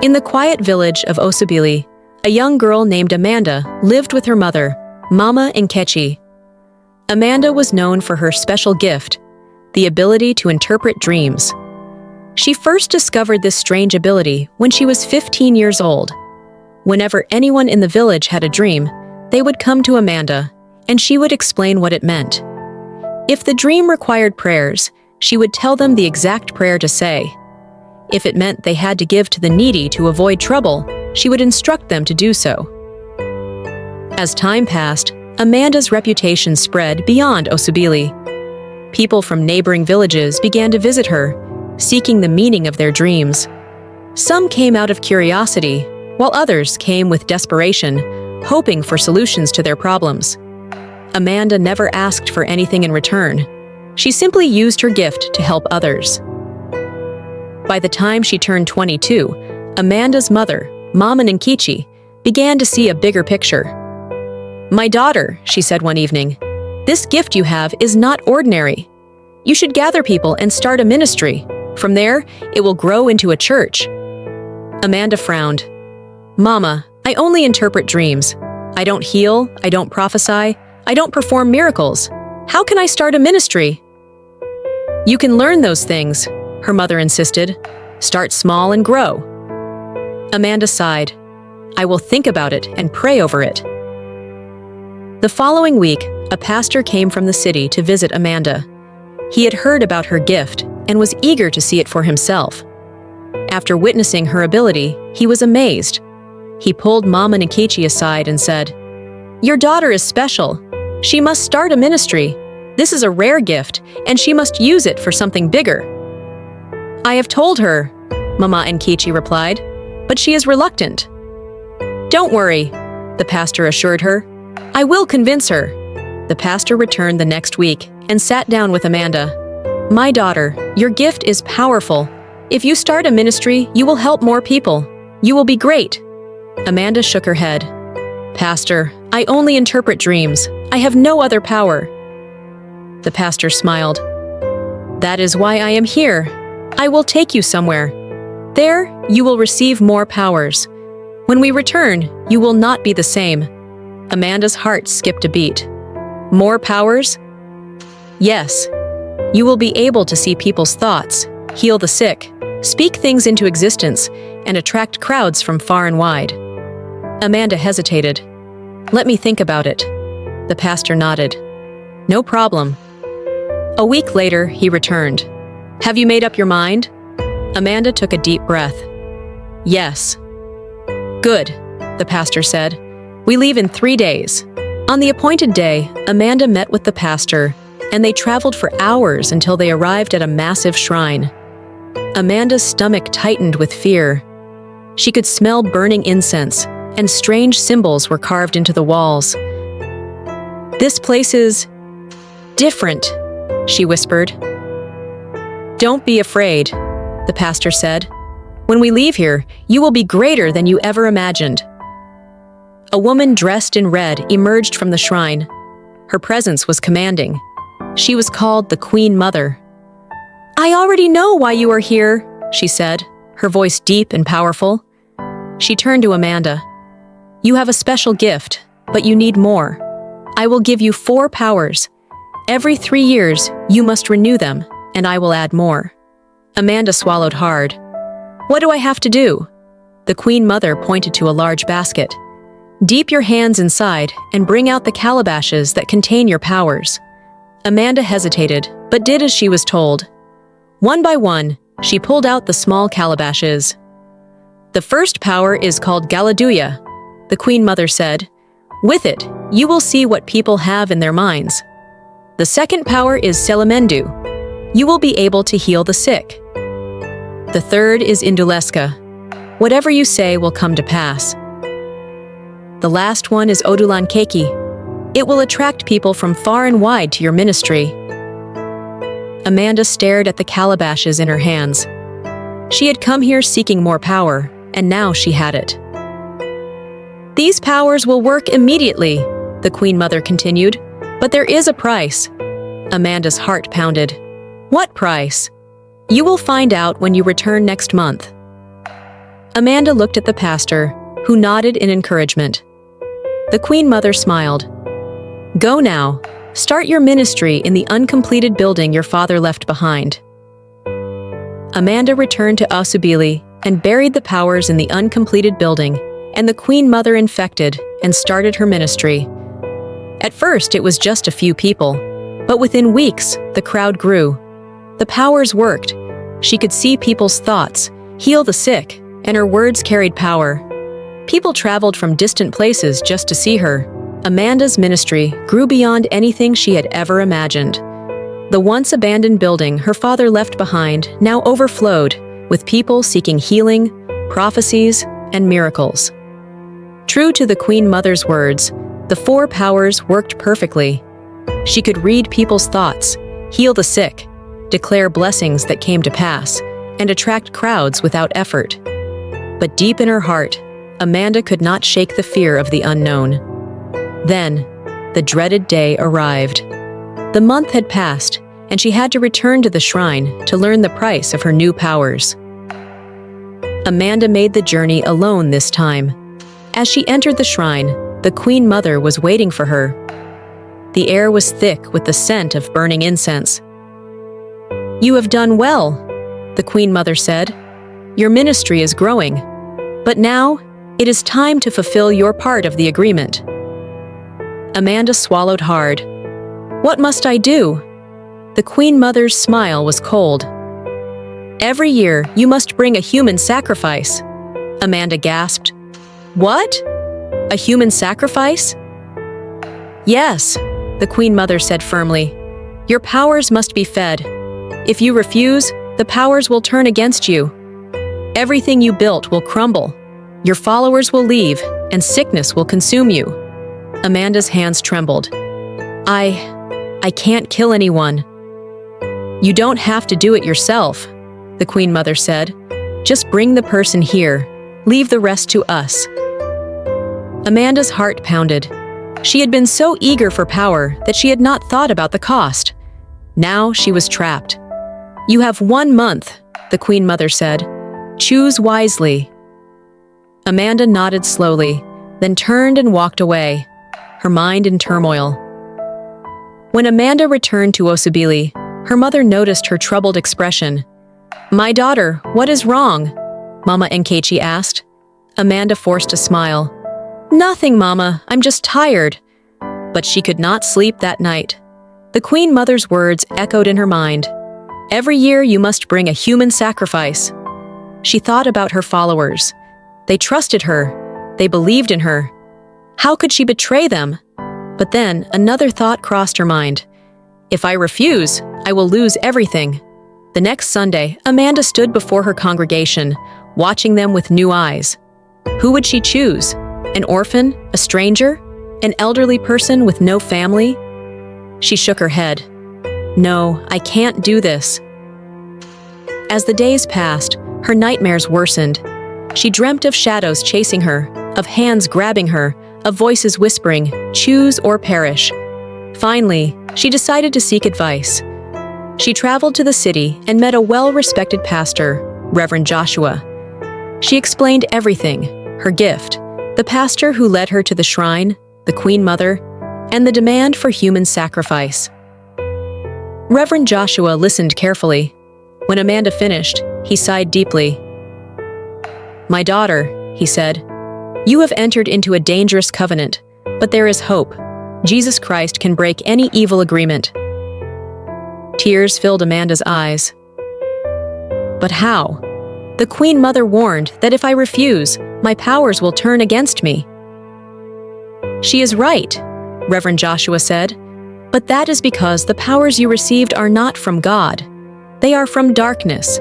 In the quiet village of Osubili, a young girl named Amanda lived with her mother, Mama Nkechi. Amanda was known for her special gift, the ability to interpret dreams. She first discovered this strange ability when she was 15 years old. Whenever anyone in the village had a dream, they would come to Amanda, and she would explain what it meant. If the dream required prayers, she would tell them the exact prayer to say. If it meant they had to give to the needy to avoid trouble, she would instruct them to do so. As time passed, Amanda's reputation spread beyond Osubili. People from neighboring villages began to visit her, seeking the meaning of their dreams. Some came out of curiosity, while others came with desperation, hoping for solutions to their problems. Amanda never asked for anything in return. She simply used her gift to help others. By the time she turned 22, Amanda's mother, Mama Nkechi, began to see a bigger picture. "My daughter," she said one evening, "this gift you have is not ordinary. You should gather people and start a ministry. From there, it will grow into a church." Amanda frowned. "Mama, I only interpret dreams. I don't heal, I don't prophesy, I don't perform miracles. How can I start a ministry?" "You can learn those things," her mother insisted. "Start small and grow." Amanda sighed. "I will think about it and pray over it." The following week, a pastor came from the city to visit Amanda. He had heard about her gift and was eager to see it for himself. After witnessing her ability, he was amazed. He pulled Mama Nkechi aside and said, "Your daughter is special. She must start a ministry. This is a rare gift, and she must use it for something bigger." "I have told her," Mama Nkechi replied, "but she is reluctant." "Don't worry," the pastor assured her. "I will convince her." The pastor returned the next week and sat down with Amanda. "My daughter, your gift is powerful. If you start a ministry, you will help more people. You will be great." Amanda shook her head. "Pastor, I only interpret dreams. I have no other power." The pastor smiled. "That is why I am here. I will take you somewhere. There, you will receive more powers. When we return, you will not be the same." Amanda's heart skipped a beat. "More powers?" "Yes. You will be able to see people's thoughts, heal the sick, speak things into existence, and attract crowds from far and wide." Amanda hesitated. "Let me think about it." The pastor nodded. "No problem." A week later, he returned. "Have you made up your mind?" Amanda took a deep breath. "Yes." "Good," the pastor said. "We leave in 3 days." On the appointed day, Amanda met with the pastor, and they traveled for hours until they arrived at a massive shrine. Amanda's stomach tightened with fear. She could smell burning incense, and strange symbols were carved into the walls. "This place is different," she whispered. "Don't be afraid," the pastor said. "When we leave here, you will be greater than you ever imagined." A woman dressed in red emerged from the shrine. Her presence was commanding. She was called the Queen Mother. "I already know why you are here," she said, her voice deep and powerful. She turned to Amanda. "You have a special gift, but you need more. I will give you 4 powers. Every 3 years, you must renew them, and I will add more." Amanda swallowed hard. "What do I have to do?" The Queen Mother pointed to a large basket. "Deep your hands inside and bring out the calabashes that contain your powers." Amanda hesitated, but did as she was told. One by one, she pulled out the small calabashes. "The first power is called Galaduya," the Queen Mother said. "With it, you will see what people have in their minds. The second power is Selemendu. You will be able to heal the sick. The third is Induleska. Whatever you say will come to pass. The last one is Odulankeki. It will attract people from far and wide to your ministry." Amanda stared at the calabashes in her hands. She had come here seeking more power, and now she had it. "These powers will work immediately," the Queen Mother continued, "but there is a price." Amanda's heart pounded. "What price?" "You will find out when you return next month." Amanda looked at the pastor, who nodded in encouragement. The Queen Mother smiled. Go now. Start your ministry in the uncompleted building your father left behind. Amanda returned to Osubili and buried the powers in the uncompleted building, and the Queen Mother infected and started her ministry. At first, it was just a few people, but within weeks, the crowd grew. The powers worked. She could see people's thoughts, heal the sick, and her words carried power. People traveled from distant places just to see her. Amanda's ministry grew beyond anything she had ever imagined. The once abandoned building her father left behind now overflowed with people seeking healing, prophecies, and miracles. True to the Queen Mother's words, the four powers worked perfectly. She could read people's thoughts, heal the sick, declare blessings that came to pass, and attract crowds without effort. But deep in her heart, Amanda could not shake the fear of the unknown. Then, the dreaded day arrived. The month had passed, and she had to return to the shrine to learn the price of her new powers. Amanda made the journey alone this time. As she entered the shrine, the Queen Mother was waiting for her. The air was thick with the scent of burning incense. You have done well, the Queen Mother said. Your ministry is growing. But now, it is time to fulfill your part of the agreement. Amanda swallowed hard. What must I do? The Queen Mother's smile was cold. Every year, you must bring a human sacrifice. Amanda gasped. What? A human sacrifice? Yes, the Queen Mother said firmly. Your powers must be fed. If you refuse, the powers will turn against you. Everything you built will crumble. Your followers will leave, and sickness will consume you. Amanda's hands trembled. I can't kill anyone. You don't have to do it yourself, the Queen Mother said. Just bring the person here. Leave the rest to us. Amanda's heart pounded. She had been so eager for power that she had not thought about the cost. Now she was trapped. You have 1 month, the Queen Mother said. Choose wisely. Amanda nodded slowly, then turned and walked away, her mind in turmoil. When Amanda returned to Osubili, her mother noticed her troubled expression. My daughter, what is wrong? Mama Nkechi asked. Amanda forced a smile. Nothing, Mama, I'm just tired. But she could not sleep that night. The Queen Mother's words echoed in her mind. Every year you must bring a human sacrifice. She thought about her followers. They trusted her. They believed in her. How could she betray them? But then another thought crossed her mind. If I refuse, I will lose everything. The next Sunday, Amanda stood before her congregation, watching them with new eyes. Who would she choose? An orphan? A stranger? An elderly person with no family? She shook her head. No, I can't do this. As the days passed, her nightmares worsened. She dreamt of shadows chasing her, of hands grabbing her, of voices whispering, choose or perish. Finally, she decided to seek advice. She traveled to the city and met a well-respected pastor, Reverend Joshua. She explained everything, her gift, the pastor who led her to the shrine, the Queen Mother, and the demand for human sacrifice. Reverend Joshua listened carefully. When Amanda finished, he sighed deeply. My daughter, he said, you have entered into a dangerous covenant, but there is hope. Jesus Christ can break any evil agreement. Tears filled Amanda's eyes. But how? The Queen Mother warned that if I refuse, my powers will turn against me. She is right, Reverend Joshua said, but that is because the powers you received are not from God. They are from darkness.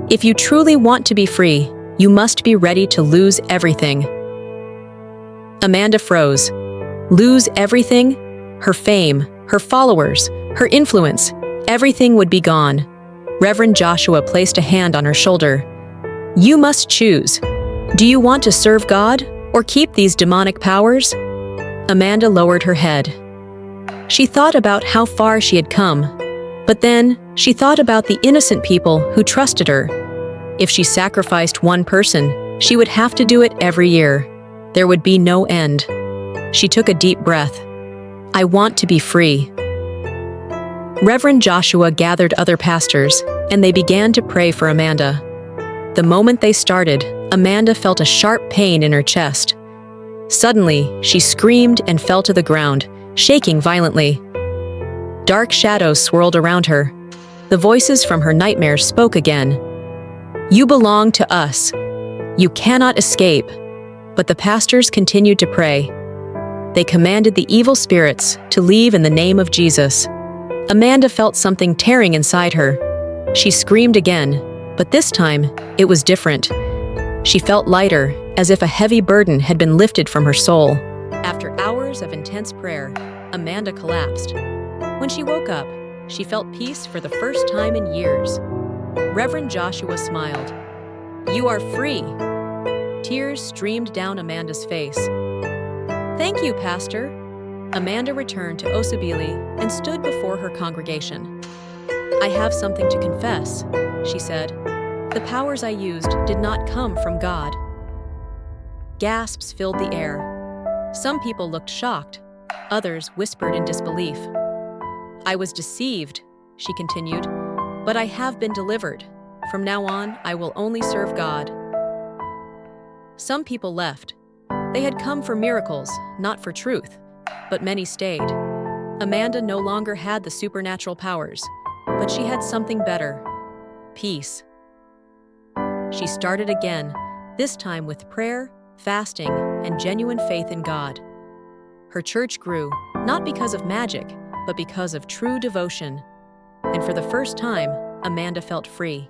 If you truly want to be free, you must be ready to lose everything. Amanda froze. Lose everything? Her fame, her followers, her influence, everything would be gone. Reverend Joshua placed a hand on her shoulder. You must choose. Do you want to serve God or keep these demonic powers? Amanda lowered her head. She thought about how far she had come, but then she thought about the innocent people who trusted her. If she sacrificed one person, She would have to do it every year. There would be no end. She took a deep breath. I want to be free. Reverend Joshua gathered other pastors, and they began to pray for Amanda. The moment they started, Amanda felt a sharp pain in her chest. Suddenly, she screamed and fell to the ground, shaking violently. Dark shadows swirled around her. The voices from her nightmares spoke again. You belong to us. You cannot escape. But the pastors continued to pray. They commanded the evil spirits to leave in the name of Jesus. Amanda felt something tearing inside her. She screamed again, but this time, it was different. She felt lighter, as if a heavy burden had been lifted from her soul. After hours of intense prayer, Amanda collapsed. When she woke up, she felt peace for the first time in years. Reverend Joshua smiled. You are free. Tears streamed down Amanda's face. Thank you, Pastor. Amanda returned to Osubili and stood before her congregation. I have something to confess, she said. The powers I used did not come from God. Gasps filled the air. Some people looked shocked. Others whispered in disbelief. I was deceived, she continued, but I have been delivered. From now on, I will only serve God. Some people left. They had come for miracles, not for truth, but many stayed. Amanda no longer had the supernatural powers, but she had something better: peace. She started again, this time with prayer, fasting, and genuine faith in God. Her church grew, not because of magic, but because of true devotion. And for the first time, Amanda felt free.